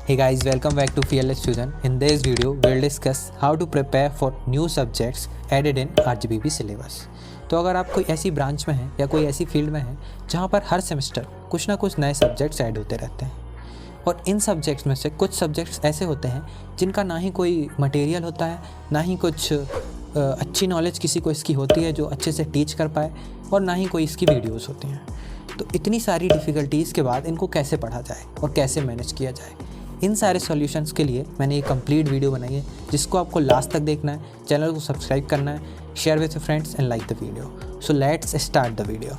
Hey guys, welcome back to Fearless Student. In this video, we'll discuss how to prepare for new subjects added in RGPP syllabus. तो अगर आप कोई ऐसी branch में हैं या कोई ऐसी फील्ड में हैं जहाँ पर हर सेमेस्टर कुछ ना कुछ नए सब्जेक्ट्स ऐड होते रहते हैं और इन सब्जेक्ट्स में से कुछ सब्जेक्ट्स ऐसे होते हैं जिनका ना ही कोई मटेरियल होता है, ना ही कुछ अच्छी नॉलेज किसी को इसकी होती है जो अच्छे से टीच कर पाए और ना ही कोई इसकी वीडियोस होती हैं। तो इतनी सारी डिफ़िकल्टीज़ के बाद इनको कैसे पढ़ा जाए और कैसे मैनेज किया जाए, इन सारे सॉल्यूशंस के लिए मैंने एक कंप्लीट वीडियो बनाई है जिसको आपको लास्ट तक देखना है, चैनल को सब्सक्राइब करना है, share with your friends and like the video. So let's start the video.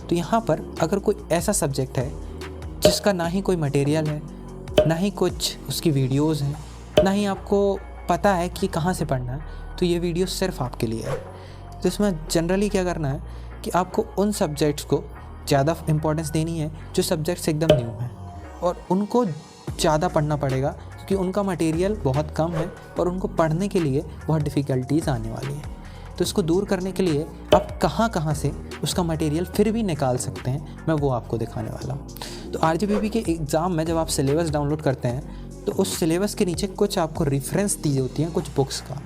तो यहाँ पर अगर कोई ऐसा सब्जेक्ट है जिसका ना ही कोई मटेरियल है, ना ही कुछ उसकी वीडियोस हैं, ना ही आपको पता है कि कहाँ से पढ़ना है, तो ये वीडियो सिर्फ आपके लिए है। तो इसमें जनरली क्या करना है कि आपको उन सब्जेक्ट्स को ज़्यादा इम्पोर्टेंस देनी है जो सब्जेक्ट्स एकदम न्यू हैं और उनको ज़्यादा पढ़ना पड़ेगा क्योंकि उनका मटेरियल बहुत कम है और उनको पढ़ने के लिए बहुत डिफ़िकल्टीज़ आने वाली हैं। तो इसको दूर करने के लिए आप कहाँ कहाँ से उसका मटेरियल फिर भी निकाल सकते हैं, मैं वो आपको दिखाने वाला हूँ। तो RGPP के एग्ज़ाम में जब आप सिलेबस डाउनलोड करते हैं तो उस सिलेबस के नीचे कुछ आपको रेफरेंस दी होती हैं कुछ बुक्स का,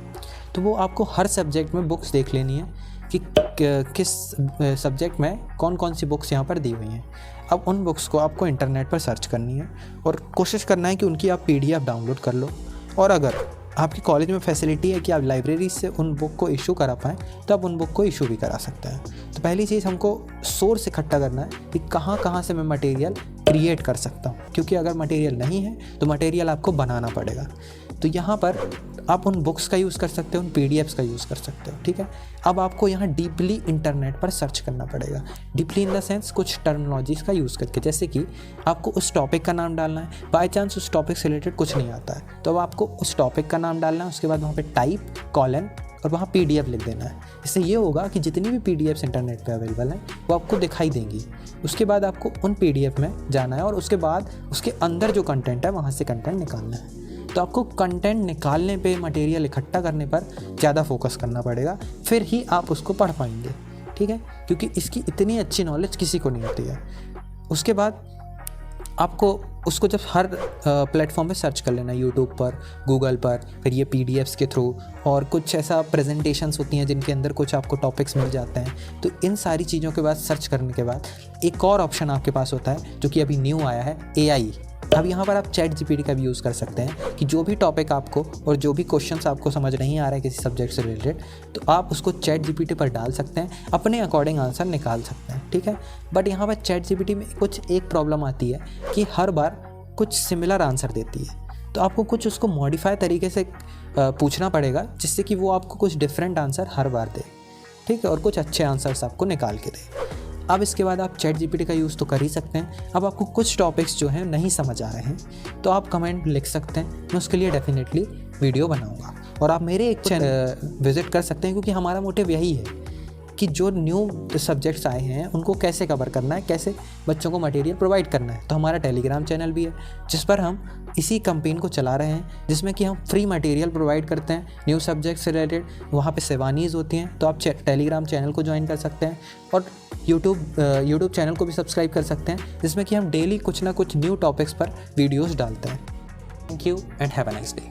तो वो आपको हर सब्जेक्ट में बुक्स देख लेनी है कि किस सब्जेक्ट में कौन कौन सी बुक्स यहाँ पर दी हुई हैं। अब उन बुक्स को आपको इंटरनेट पर सर्च करनी है और कोशिश करना है कि उनकी आप PDF डाउनलोड कर लो, और अगर आपके कॉलेज में फैसिलिटी है कि आप लाइब्रेरी से उन बुक को इशू करा पाएँ तो आप उन बुक को इशू भी करा सकते हैं। तो पहली चीज़ हमको सोर्स इकट्ठा करना है कि कहाँ कहाँ से मैं मटेरियल क्रिएट कर सकता हूँ, क्योंकि अगर मटेरियल नहीं है तो मटेरियल आपको बनाना पड़ेगा। तो यहाँ पर आप उन बुक्स का यूज़ कर सकते हो, उन PDFs का यूज़ कर सकते हो, ठीक है। अब आपको यहाँ डीपली इंटरनेट पर सर्च करना पड़ेगा, डीपली इन द सेंस कुछ टर्मिनोलॉजीज़ का यूज़ करके, जैसे कि आपको उस टॉपिक का नाम डालना है। बाय चांस उस टॉपिक से रिलेटेड कुछ नहीं आता है तो अब आपको उस टॉपिक का नाम डालना है, उसके बाद वहाँ पे टाइप कॉलन और वहाँ PDF लिख देना है। इससे ये होगा कि जितनी भी PDFs इंटरनेट पे अवेलेबल हैं वो आपको दिखाई देंगी। उसके बाद आपको उन PDF में जाना है और उसके बाद उसके अंदर जो कंटेंट है वहाँ से कंटेंट निकालना है। तो आपको कंटेंट निकालने पे, मटेरियल इकट्ठा करने पर ज़्यादा फोकस करना पड़ेगा, फिर ही आप उसको पढ़ पाएंगे, ठीक है, क्योंकि इसकी इतनी अच्छी नॉलेज किसी को नहीं होती है। उसके बाद आपको उसको जब हर प्लेटफॉर्म पे सर्च कर लेना, यूट्यूब पर, गूगल पर, फिर ये PDFs के थ्रू, और कुछ ऐसा प्रेजेंटेशंस होती हैं जिनके अंदर कुछ आपको टॉपिक्स मिल जाते हैं। तो इन सारी चीज़ों के बाद सर्च करने के बाद एक और ऑप्शन आपके पास होता है जो कि अभी न्यू आया है, AI। अब यहाँ पर आप ChatGPT का भी यूज़ कर सकते हैं कि जो भी टॉपिक आपको और जो भी क्वेश्चंस आपको समझ नहीं आ रहा है किसी सब्जेक्ट से रिलेटेड, तो आप उसको ChatGPT पर डाल सकते हैं, अपने अकॉर्डिंग आंसर निकाल सकते हैं, ठीक है। बट यहाँ पर ChatGPT में कुछ एक प्रॉब्लम आती है कि हर बार कुछ सिमिलर आंसर देती है, तो आपको कुछ उसको मॉडिफाई तरीके से पूछना पड़ेगा जिससे कि वो आपको कुछ डिफरेंट आंसर हर बार दे, ठीक है, और कुछ अच्छे आंसर्स आपको निकाल के दे। अब इसके बाद आप ChatGPT का यूज़ तो कर ही सकते हैं। अब आपको कुछ टॉपिक्स जो हैं नहीं समझ आ रहे हैं तो आप कमेंट लिख सकते हैं, मैं उसके लिए डेफिनेटली वीडियो बनाऊंगा। और आप मेरे एक चैनल विज़िट कर सकते हैं क्योंकि हमारा मोटिव यही है कि जो न्यू सब्जेक्ट्स आए हैं उनको कैसे कवर करना है, कैसे बच्चों को मटेरियल प्रोवाइड करना है। तो हमारा टेलीग्राम चैनल भी है जिस पर हम इसी कैंपेन को चला रहे हैं, जिसमें कि हम फ्री मटेरियल प्रोवाइड करते हैं न्यू सब्जेक्ट से रिलेटेड। वहाँ पे सेवानीज़ होती हैं, तो आप टेलीग्राम चैनल को ज्वाइन कर सकते हैं और यूट्यूब चैनल को भी सब्सक्राइब कर सकते हैं, जिसमें कि हम डेली कुछ ना कुछ न्यू टॉपिक्स पर वीडियोज़ डालते हैं। Thank you and have a nice day.